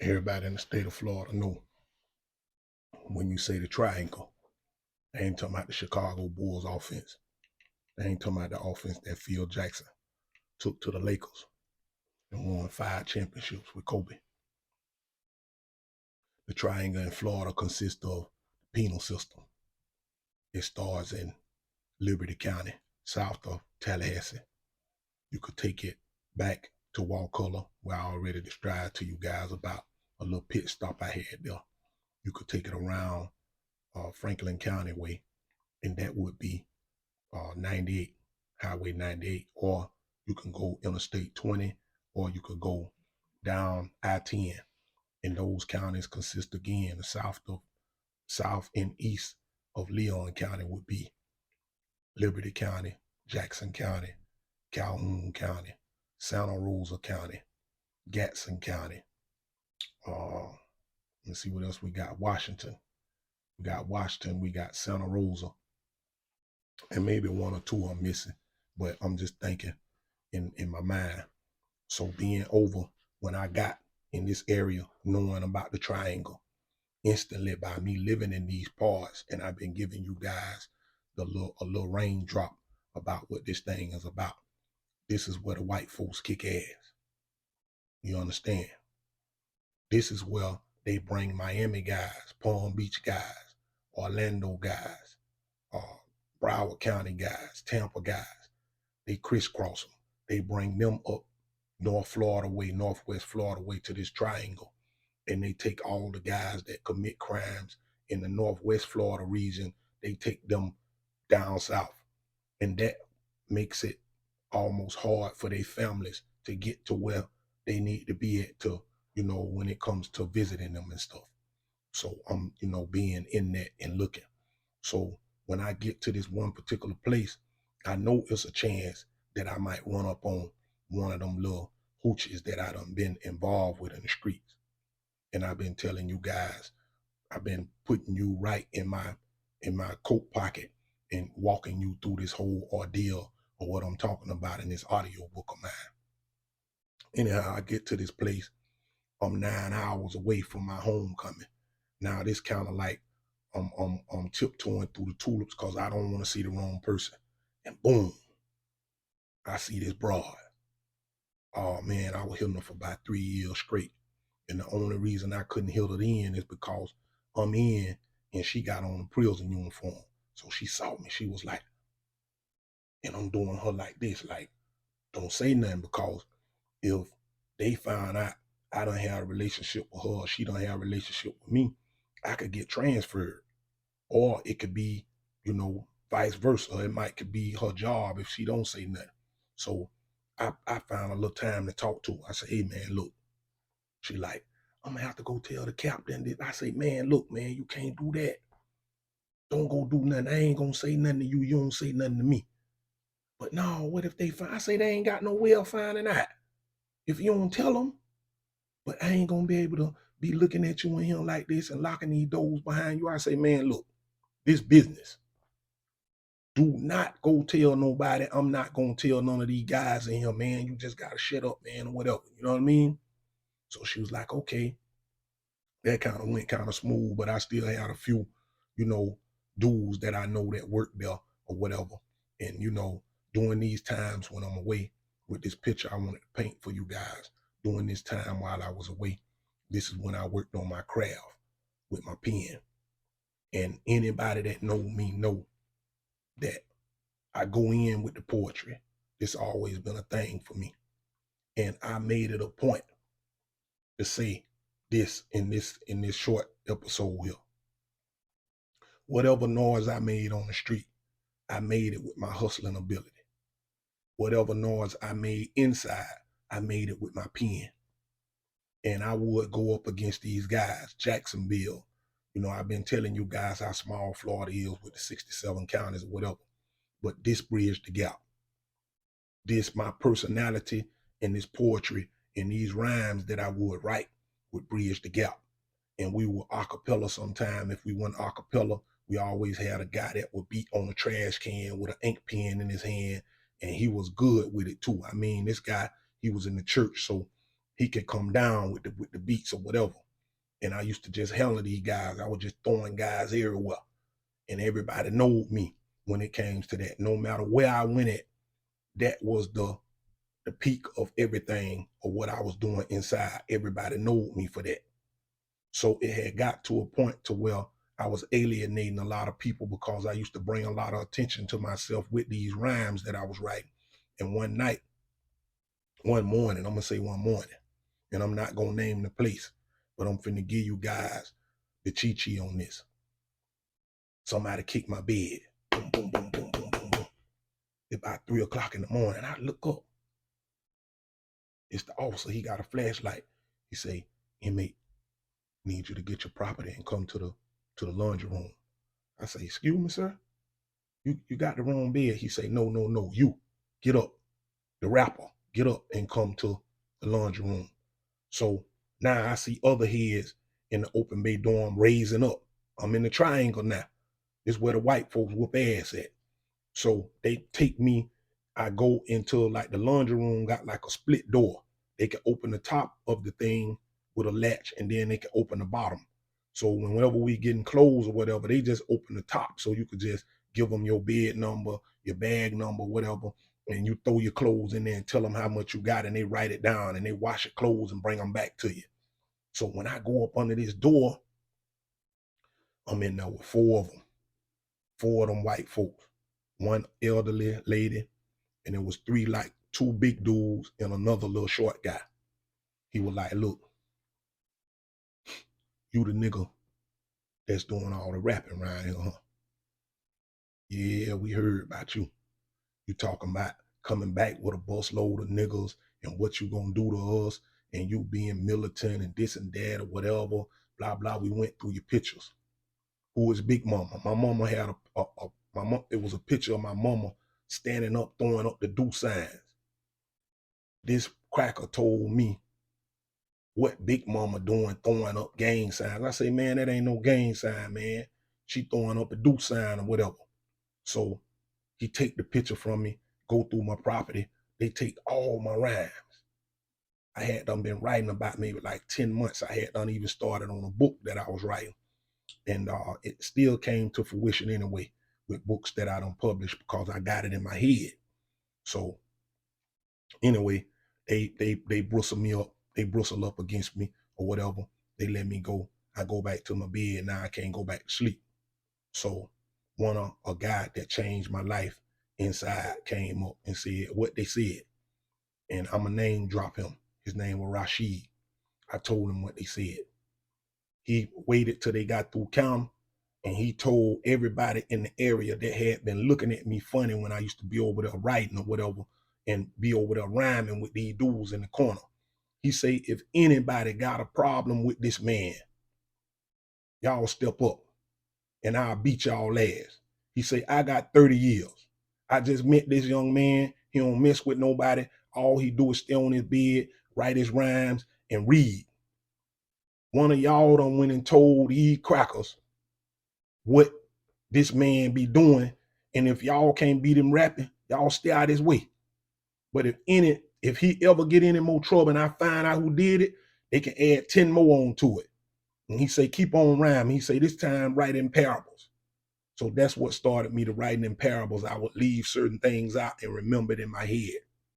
Everybody in the state of Florida know when you say the triangle, they ain't talking about the Chicago Bulls offense. They ain't talking about the offense that Phil Jackson took to the Lakers and won 5 championships with Kobe. The triangle in Florida consists of the penal system. It starts in Liberty County, south of Tallahassee. You could take it back to Wakulla, where I already described to you guys about a little pit stop I had there. You could take it around Franklin County way, and that would be 98, Highway 98, or you can go Interstate 20, or you could go down I-10. And those counties consist again, the south and east of Leon County would be Liberty County, Jackson County, Calhoun County, Santa Rosa County, Gatson County. Let's see what else we got. Washington. We got Santa Rosa, and maybe 1 or 2 I'm missing, but I'm just thinking in my mind. So being over when I got in this area, knowing about the triangle, instantly by me living in these parts, and I've been giving you guys a little raindrop about what this thing is about. This is where the white folks kick ass. You understand? This is where they bring Miami guys, Palm Beach guys, Orlando guys, Broward County guys, Tampa guys. They crisscross them. They bring them up North Florida way, Northwest Florida way to this triangle. And they take all the guys that commit crimes in the Northwest Florida region, they take them down south. And that makes it almost hard for their families to get to where they need to be at to, when it comes to visiting them and stuff. So I'm, being in that and looking. So when I get to this one particular place, I know it's a chance that I might run up on one of them little hoochies that I done been involved with in the streets. And I've been telling you guys, I've been putting you right in my coat pocket and walking you through this whole ordeal of what I'm talking about in this audio book of mine. Anyhow, I get to this place. I'm 9 hours away from my homecoming. Now this kind of like I'm tiptoeing through the tulips because I don't want to see the wrong person. And boom, I see this broad. Oh man, I was hitting her for about 3 years straight. And the only reason I couldn't hit her in is because I'm in and she got on a prison uniform. So she saw me. She was like, and I'm doing her like this, like, don't say nothing, because if they find out I don't have a relationship with her, she don't have a relationship with me, I could get transferred. Or it could be, vice versa. It could be her job if she don't say nothing. So I found a little time to talk to her. I said, hey man, look. She like, I'm gonna have to go tell the captain this. I say, man, look, man, you can't do that. Don't go do nothing. I ain't gonna say nothing to you. You don't say nothing to me. But no, what if they find? I say, they ain't got no way of finding out if you don't tell them. But I ain't gonna be able to be looking at you and him like this and locking these doors behind you. I say, man, look, this business. Do not go tell nobody. I'm not gonna tell none of these guys in here, man. You just gotta shut up, man, or whatever. You know what I mean? So she was like, okay. That kind of went kind of smooth, but I still had a few, dudes that I know that work there or whatever. And, during these times when I'm away with this picture I wanted to paint for you guys, during this time while I was away, this is when I worked on my craft with my pen. And anybody that know me know that I go in with the poetry. It's always been a thing for me. And I made it a point to say this in this short episode here. Whatever noise I made on the street, I made it with my hustling ability. Whatever noise I made inside, I made it with my pen. And I would go up against these guys, Jacksonville. I've been telling you guys how small Florida is with the 67 counties or whatever. But this bridged the gap. This, my personality and this poetry and these rhymes that I would write would bridge the gap. And we were a cappella sometime. If we went a cappella, we always had a guy that would beat on a trash can with an ink pen in his hand, and he was good with it too. I mean, this guy, he was in the church, so he could come down with the beats or whatever. And I used to just handle these guys. I was just throwing guys everywhere. And everybody knowed me when it came to that. No matter where I went at, that was the peak of everything or what I was doing inside. Everybody knowed me for that. So it had got to a point to where I was alienating a lot of people because I used to bring a lot of attention to myself with these rhymes that I was writing. And one morning, I'm gonna say one morning, and I'm not gonna name the place, but I'm finna give you guys the chi on this. Somebody kicked my bed. Boom, boom, boom, boom, boom, boom, boom. It's about 3 o'clock in the morning. I look up. It's the officer. He got a flashlight. He say, "Inmate, need you to get your property and come to the laundry room." I say, "Excuse me, sir? You got the wrong bed." He say, "No, no, no. You get up. The rapper, get up and come to the laundry room." So now I see other heads in the open bay dorm raising up. I'm in the triangle now. This is where the white folks whoop ass at. So they take me, I go into like the laundry room, got like a split door. They can open the top of the thing with a latch and then they can open the bottom. So whenever we getting clothes or whatever, they just open the top. So you could just give them your bed number, your bag number, whatever, and you throw your clothes in there and tell them how much you got and they write it down and they wash your clothes and bring them back to you. So when I go up under this door, I'm in there with four of them white folks, one elderly lady, and it was three, like two big dudes and another little short guy. He was like, "Look, you the nigga that's doing all the rapping around here, huh? Yeah, we heard about you. You talking about coming back with a busload of niggas and what you gonna do to us and you being militant and this and that or whatever, blah, blah." We went through your pictures. Who is Big Mama? My mama had it was a picture of my mama standing up, throwing up the do signs. This cracker told me what Big Mama doing, throwing up gang signs. I say, "Man, that ain't no gang sign, man. She throwing up a do sign or whatever." So he take the picture from me, go through my property. They take all my rhymes. I had done been writing about maybe like 10 months. I had done even started on a book that I was writing. And it still came to fruition anyway with books that I don't publish because I got it in my head. So anyway, they bristle me up. They bristle up against me or whatever. They let me go. I go back to my bed. Now I can't go back to sleep. So a guy that changed my life inside came up and said what they said. And I'm a name drop him. His name was Rashid. I told him what they said. He waited till they got through counting, and he told everybody in the area that had been looking at me funny when I used to be over there writing or whatever and be over there rhyming with these dudes in the corner. He say, "If anybody got a problem with this man, y'all step up and I'll beat y'all ass." He say, "I got 30 years. I just met this young man. He don't mess with nobody. All he do is stay on his bed, write his rhymes, and read. One of y'all done went and told these crackers what this man be doing. And if y'all can't beat him rapping, y'all stay out his way. But if he ever get any more trouble and I find out who did it, they can add 10 more on to it." And he say, "Keep on rhyming." He say, "This time write in parables." So that's what started me to writing in parables. I would leave certain things out and remember it in my head.